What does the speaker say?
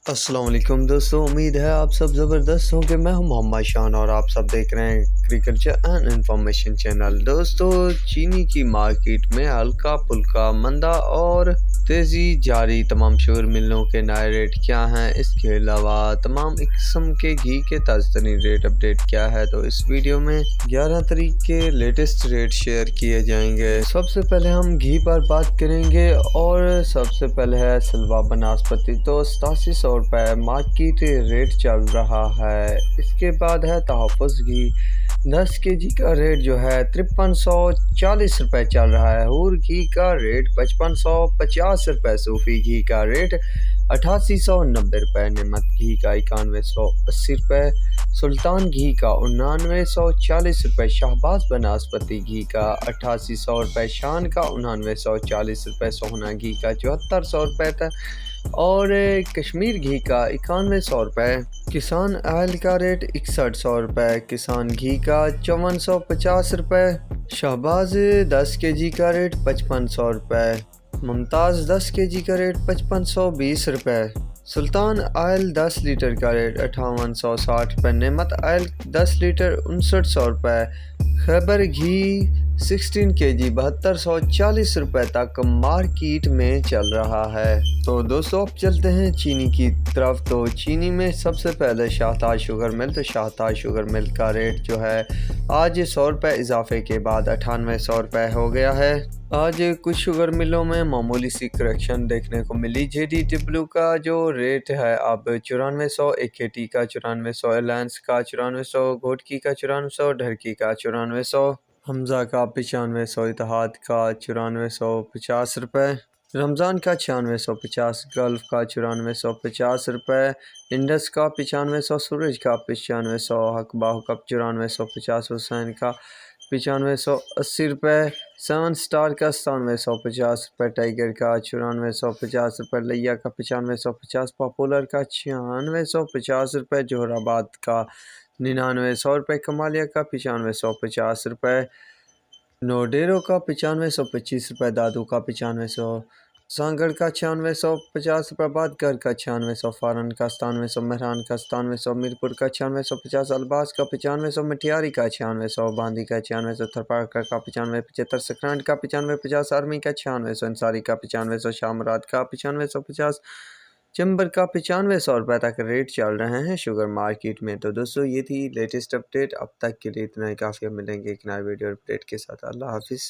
अस्सलाम वालेकुम दोस्तों, उम्मीद है आप सब ज़बरदस्त होंगे। मैं हूं मोहम्मद शान और आप सब देख रहे हैं एग्रीकल्चर एंड इंफॉर्मेशन चैनल। दोस्तों, चीनी की मार्केट में हल्का फुल्का मंदा और तेज़ी जारी। तमाम शुगर मिलों के नए रेट क्या हैं, इसके अलावा तमाम किस्म के घी के ताज़ा तरीन रेट अपडेट क्या है, तो इस वीडियो में 11 तारीख के लेटेस्ट रेट शेयर किए जाएंगे। सबसे पहले हम घी पर बात करेंगे और सबसे पहले है सिलवा बनास्पति। तो 8700 रुपये मार्केट रेट चल रहा है। इसके बाद है तहफ़्फ़ुज़ घी, 10 केजी का रेट जो है 5340 रुपये चल रहा है। हूर घी का रेट 5550 रुपये, सूफी घी का रेट 8890 रुपये, नमक घी का 9180 रुपये, सुल्तान घी का 9940 रुपये, शाहबाज बनास्पति घी का 8800 रुपये, शान का 9940 रुपये, सोहना घी का 7400 रुपये तक और कश्मीर घी का 9100 रुपये। किसान ऑयल का रेट 6100 रुपये, किसान घी का 5450 रुपये, शाहबाज 10 केजी का रेट 5500 रुपये, मुमताज़ 10 केजी का रेट 5520 रुपये, सुल्तान ऑयल 10 लीटर का रेट 5860 रुपये, नेमत ऑयल 10 लीटर 5900 रुपये, खैबर घी 16 केजी 7240 रुपये तक मार्केट में चल रहा है। तो दोस्तों, अब चलते हैं चीनी की तरफ। तो चीनी में सबसे पहले शाहताज शुगर मिल। तो शाहताज शुगर मिल का रेट जो है आज 100 रुपये इजाफे के बाद 9800 रुपये हो गया है। आज कुछ शुगर मिलों में मामूली सी करेक्शन देखने को मिली। JDW का जो रेट है अब 9400, AKT का 9400, एलायंस का 9400, घोटकी का 9400, ढरकी का 9400, हमज़ा का 9500, इत्तेहाद का 9450 रुपये, रमज़ान का 9650, गल्फ़ का 9450 रुपये, इंडस का 9500, सूरज का 9500, हक बाहु का 9450, हुसैन का 9580 रुपये, सेवन स्टार का 9750 रुपये, टाइगर का 9450 रुपये, लिया का 9550, पॉपुलर का 9650 रुपये, जोहराबाद का 9900 रुपये, कमालिया का 9550 रुपये, नोडेरो का 9525 रुपये, दादू का 9500, सांगड़ का 9650 रुपये, बादगर का 9600, फारन का 9700, मेहरान का 9700, मीरपुर का 9650, अलबास का 9500, मटियारी का 9600, बांदी का 9600, थरपाकर का 9575, सकरांड का 9550, आर्मी का 9600, अंसारी का 9500, शामराद का 9550, चंबर का 9500 रुपये तक रेट चल रहे हैं शुगर मार्केट में। तो दोस्तों, ये थी लेटेस्ट अपडेट। अब तक के लिए इतना ही काफ़ी। मिलेंगे एक नए वीडियो अपडेट के साथ। अल्लाह हाफिज़।